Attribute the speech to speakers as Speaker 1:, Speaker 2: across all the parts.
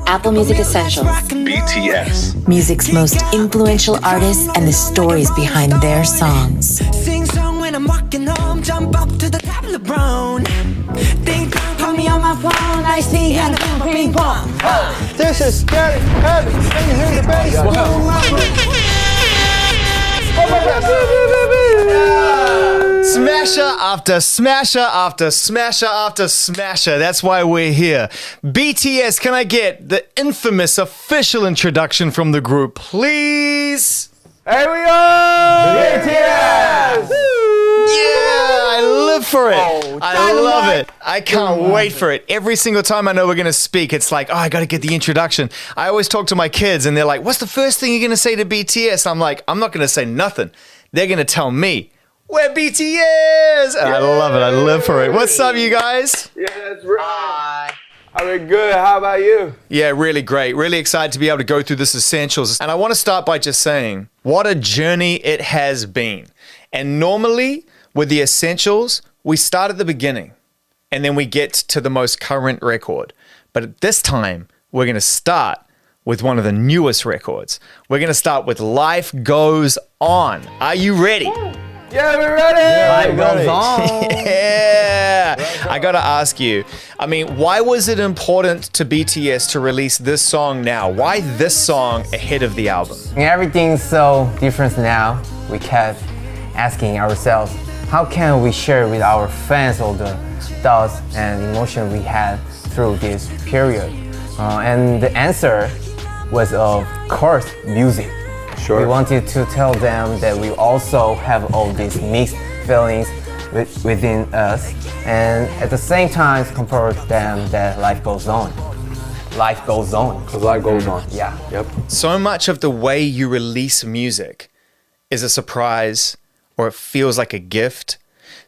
Speaker 1: Apple Music Essentials.
Speaker 2: BTS.
Speaker 1: Music's most influential artists and the stories behind their songs.
Speaker 3: Sing song when I'm walking home, jump up to the top of the brown. Think call me on my phone, I see and ping pong.
Speaker 4: This is scary, heavy, and you hear the bass.
Speaker 2: Smasher after smasher after smasher after smasher. That's why we're here. BTS, can I get the infamous official introduction from the group, please?
Speaker 4: Here we are! BTS!
Speaker 2: Yeah, I live for it. I love
Speaker 4: Dynamite.
Speaker 2: it. I can't wait for it. Every single time I know we're going to speak, it's like, oh, I got to get the introduction. I always talk to my kids and they're like, what's the first thing you're going to say to BTS? I'm like, I'm not going to say nothing. They're going to tell me, we're BTS. And I love it. I live for it. What's up, you guys?
Speaker 4: Yeah, that's right. I'm good. How about you?
Speaker 2: Yeah, really great. Really excited to be able to go through this essentials. And I want to start by just saying what a journey it has been. And normally with the essentials, we start at the beginning and then we get to the most current record. But at this time, we're going to start with one of the newest records. We're going to start with Life Goes On. Are you ready?
Speaker 4: Yeah, we're ready.
Speaker 5: Life goes on.
Speaker 2: Yeah. I got to ask you, I mean, why was it important to BTS to release this song now? Why this song ahead of the album?
Speaker 5: Everything's so different now. We kept asking ourselves, how can we share with our fans all the thoughts and emotion we had through this period? And the answer was, of course, music.
Speaker 4: Sure.
Speaker 5: We wanted to tell them that we also have all these mixed feelings within us, and at the same time compare them that life goes on. Life goes on.
Speaker 4: Because life goes on.
Speaker 5: Yeah.
Speaker 4: Yep.
Speaker 2: So much of the way you release music is a surprise or it feels like a gift.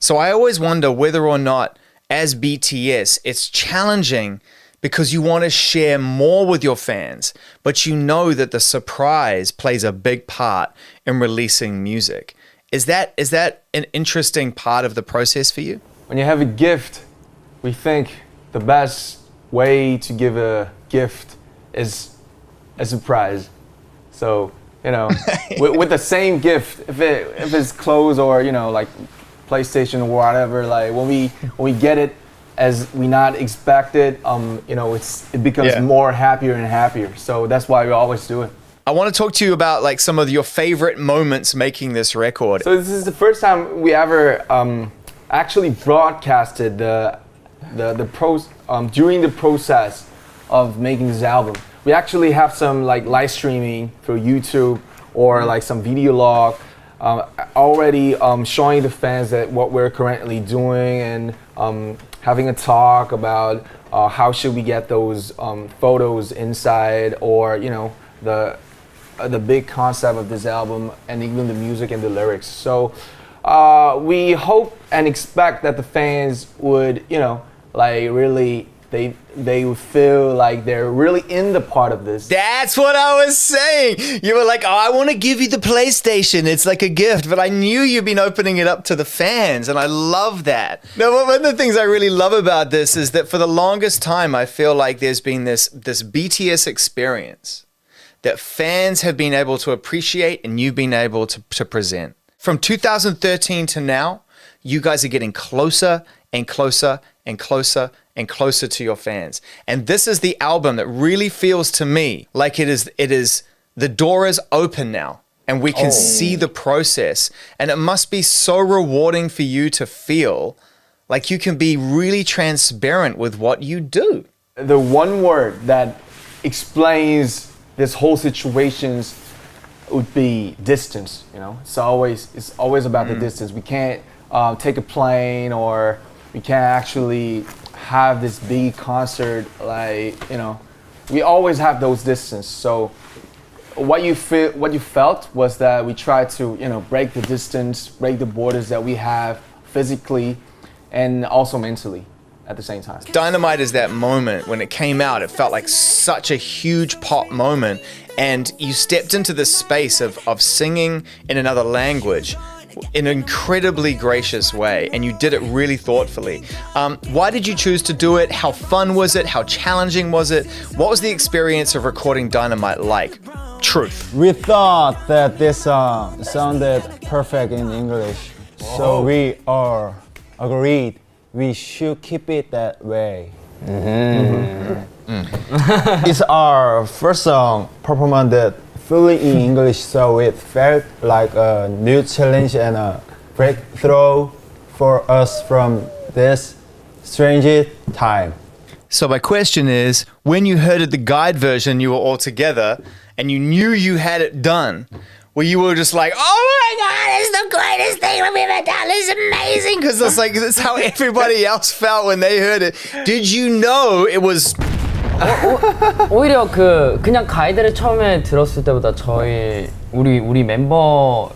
Speaker 2: So I always wonder whether or not, as BTS, it's challenging because you want to share more with your fans, but you know that the surprise plays a big part in releasing music. Is that an interesting part of the process for you?
Speaker 4: When you have a gift, we think the best way to give a gift is a surprise. So, you know, with the same gift, if it's clothes or, you know, like PlayStation or whatever, like when we get it as we not expected, you know, it becomes more happier and happier. So that's why we always do it.
Speaker 2: I want to talk to you about like some of your favorite moments making this record.
Speaker 4: So this is the first time we ever actually broadcasted during the process of making this album. We actually have some like live streaming through YouTube or like some video log already showing the fans that what we're currently doing and having a talk about how should we get those photos inside, or you know, the big concept of this album and even the music and the lyrics. So we hope and expect that the fans would, you know, like really they would feel like they're really in the part of this.
Speaker 2: That's what I was saying. You were like, oh, I want to give you the PlayStation. It's like a gift, but I knew you'd been opening it up to the fans, and I love that. Now, one of the things I really love about this is that for the longest time, I feel like there's been this BTS experience that fans have been able to appreciate and you've been able to present. From 2013 to now, you guys are getting closer and closer and closer and closer to your fans. And this is the album that really feels to me like it is the door is open now and we can see the process. And it must be so rewarding for you to feel like you can be really transparent with what you do.
Speaker 4: The one word that explains this whole situation would be distance. You know, it's always about the distance. We can't take a plane, or we can't actually have this big concert. Like, you know, we always have those distance. So what you felt was that we tried to, you know, break the distance, break the borders that we have physically and also mentally at the same time.
Speaker 2: Dynamite is that moment when it came out, it felt like such a huge pop moment, and you stepped into this space of singing in another language in an incredibly gracious way, and you did it really thoughtfully. Why did you choose to do it? How fun was it? How challenging was it? What was the experience of recording Dynamite like? Truth.
Speaker 6: We thought that this song sounded perfect in English, so we all agreed we should keep it that way. It's our first song performed fully in English, so it felt like a new challenge and a breakthrough for us from this strange time.
Speaker 2: So my question is, when you heard the guide version, you were all together, and you knew you had it done, where you were just like, oh my God, it's the greatest thing we've ever done, it's amazing, because it's like, that's how everybody else felt when they heard it. Did you know it was...
Speaker 7: 오히려 그냥 가이드를 처음에 들었을 때보다 우리 멤버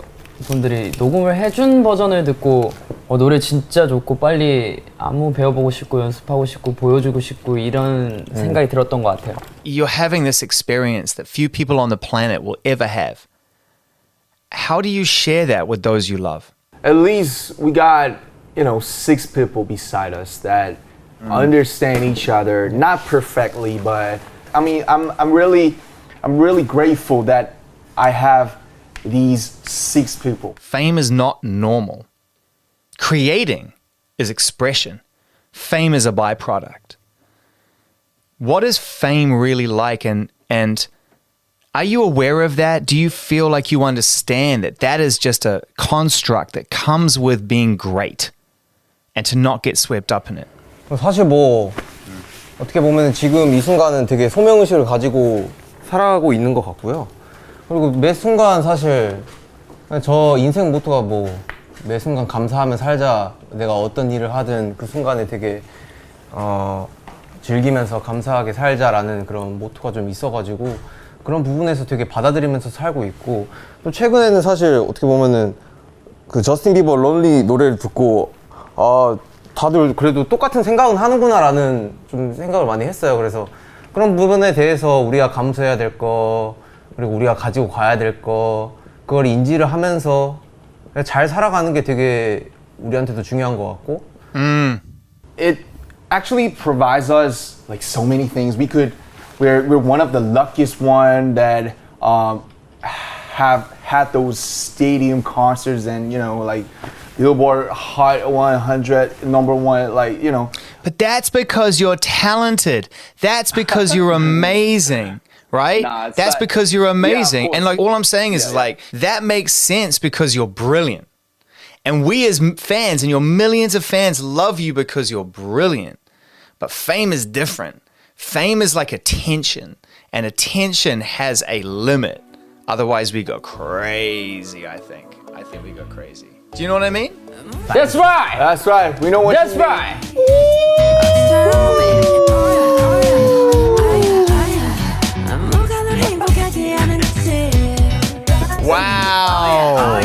Speaker 7: 분들이 녹음을 해준 버전을 듣고 노래 진짜 좋고 빨리 안무 배워보고 싶고 연습하고 싶고 보여주고 싶고 이런 생각이 들었던 것 같아요.
Speaker 2: You're having this experience that few people on the planet will ever have. How do you share that with those you love?
Speaker 4: At least we got, 6 people beside us that understand each other, not perfectly, but I mean, I'm really grateful that I have these 6 people.
Speaker 2: Fame is not normal. Creating is expression. Fame is a byproduct. What is fame really like, and are you aware of that? Do you feel like you understand that that is just a construct that comes with being great and to not get swept up in it?
Speaker 5: 사실 어떻게 보면 지금 이 순간은 되게 소명의식을 가지고 살아가고 있는 것 같고요. 그리고 매 순간 사실 저 인생 모토가 매 순간 감사하며 살자. 내가 어떤 일을 하든 그 순간에 되게 즐기면서 감사하게 살자라는 그런 모토가 좀 있어가지고 그런 부분에서 되게 받아들이면서 살고 있고, 또 최근에는 사실 어떻게 보면은 그 저스틴 비버 론리 노래를 듣고 다들 그래도 똑같은 생각은 하는구나라는 좀 생각을 많이 했어요. 그래서 그런 부분에 대해서 우리가 감수해야 될 거, 그리고 우리가 가지고 가야 될 거, 그걸 인지를 하면서 잘 살아가는 게 되게 우리한테도 중요한 것 같고.
Speaker 4: It actually provides us like so many things. We're one of the luckiest one that have had those stadium concerts and like Billboard Hot 100 #1,
Speaker 2: But that's because you're talented. That's because you're amazing, right?
Speaker 4: Nah, it's
Speaker 2: that's
Speaker 4: not.
Speaker 2: because you're amazing.
Speaker 4: Yeah,
Speaker 2: and all I'm saying is that makes sense because you're brilliant. And we as fans and your millions of fans love you because you're brilliant. But fame is different. Fame is like attention, and attention has a limit. Otherwise we go crazy, I think. I think we go crazy. Do you know what I mean?
Speaker 7: That's right.
Speaker 4: That's right. We know what
Speaker 7: That's
Speaker 4: you mean.
Speaker 7: right.
Speaker 2: Wow.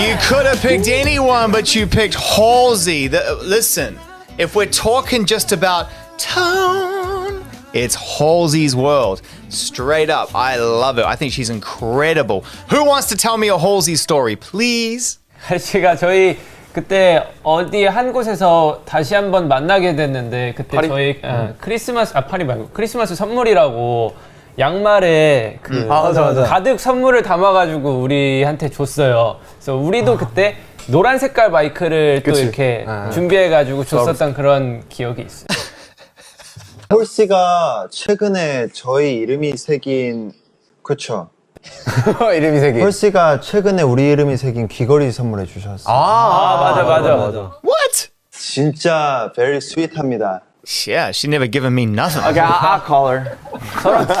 Speaker 2: You could have picked anyone, but you picked Halsey. Listen, if we're talking just about tone, it's Halsey's world. Straight up, I love it. I think she's incredible. Who wants to tell me a Halsey story, please?
Speaker 7: 제가 저희 그때 어디 한 곳에서 다시 한번 만나게 됐는데 그때
Speaker 4: 파리?
Speaker 7: 저희 파리 말고 크리스마스 선물이라고 양말에
Speaker 5: 맞아.
Speaker 7: 가득 선물을 담아가지고 우리한테 줬어요. 그래서 우리도 그때 노란 색깔 마이크를 또 이렇게 준비해가지고 줬었던 그런 기억이 있어요.
Speaker 6: 홀씨가 최근에 저희 이름이 새긴, 그쵸?
Speaker 5: 이름이 새긴.
Speaker 6: 홀씨가 최근에 우리 이름이 새긴 귀걸이 선물해 주셨어요.
Speaker 7: 맞아.
Speaker 2: What?
Speaker 6: 진짜 very sweet합니다.
Speaker 2: Yeah, she never given me nothing.
Speaker 4: Okay, I'll call her.
Speaker 2: No,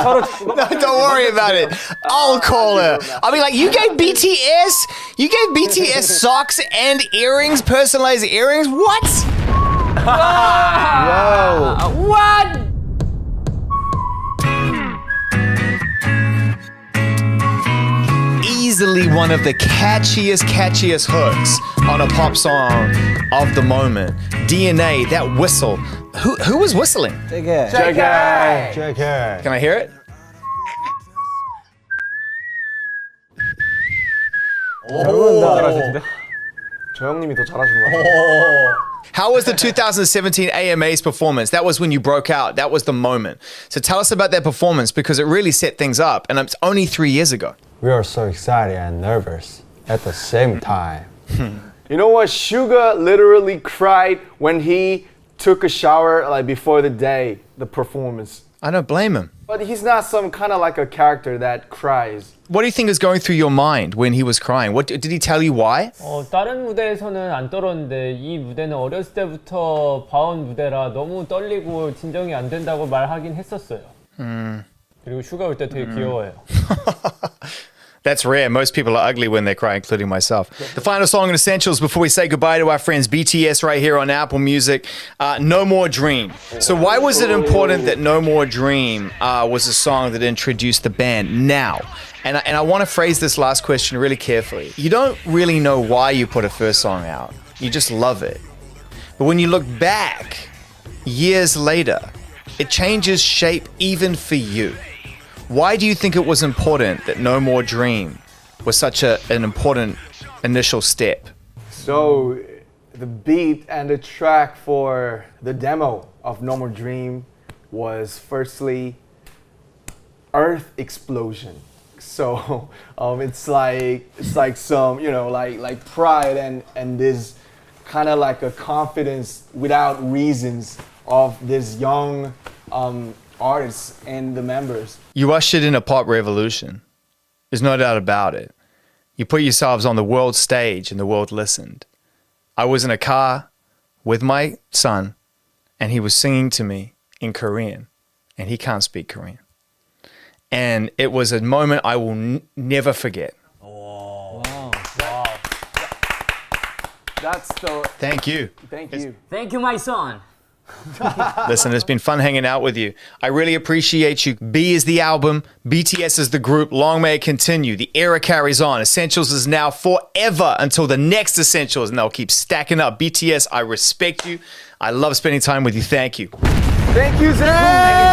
Speaker 2: don't worry about it. I'll call her. I mean, like, you gave BTS socks and earrings, personalized earrings? What?
Speaker 7: Whoa. What?
Speaker 2: Easily one of the catchiest hooks on a pop song of the moment. DNA, that whistle. Who was whistling?
Speaker 6: JK.
Speaker 2: Can I hear it?
Speaker 4: 잘하시는데? 저 형님이 더 잘하신 것 같아요.
Speaker 2: How was the 2017 AMA's performance? That was when you broke out. That was the moment. So tell us about that performance because it really set things up. And it's only 3 years ago.
Speaker 6: We are so excited and nervous at the same time.
Speaker 4: You know what? Suga literally cried when he took a shower like before the performance.
Speaker 2: I don't blame him.
Speaker 4: But he's not some kind of like a character that cries.
Speaker 2: What do you think is going through your mind when he was crying? What did he tell you why?
Speaker 8: 다른 무대에서는 안 떨었는데 이 무대는 어렸을 때부터 봐온 무대라 너무 떨리고 진정이 안 된다고 말하긴 했었어요. 그리고 슈가 올 때 되게 귀여워요.
Speaker 2: That's rare. Most people are ugly when they cry, including myself. The final song in Essentials before we say goodbye to our friends BTS right here on Apple Music, No More Dream. So why was it important that No More Dream was a song that introduced the band now? And I want to phrase this last question really carefully. You don't really know why you put a first song out. You just love it. But when you look back, years later, it changes shape even for you. Why do you think it was important that No More Dream was such an important initial step?
Speaker 4: So the beat and the track for the demo of No More Dream was firstly Earth Explosion. So it's like some, you know, like pride and this kind of like a confidence without reasons of this young artists and the members.
Speaker 2: You ushered in a pop revolution. There's no doubt about it. You put yourselves on the world stage and the world listened. I was in a car with my son and he was singing to me in Korean and he can't speak Korean. And it was a moment I will never forget.
Speaker 4: That's the
Speaker 2: Thank you.
Speaker 4: thank you.
Speaker 7: Thank you, my son.
Speaker 2: Listen, it's been fun hanging out with you. I really appreciate you. B is the album. BTS is the group. Long may it continue. The era carries on. Essentials is now forever until the next Essentials, and they'll keep stacking up. BTS, I respect you. I love spending time with you. Thank you.
Speaker 4: Thank you, Zach.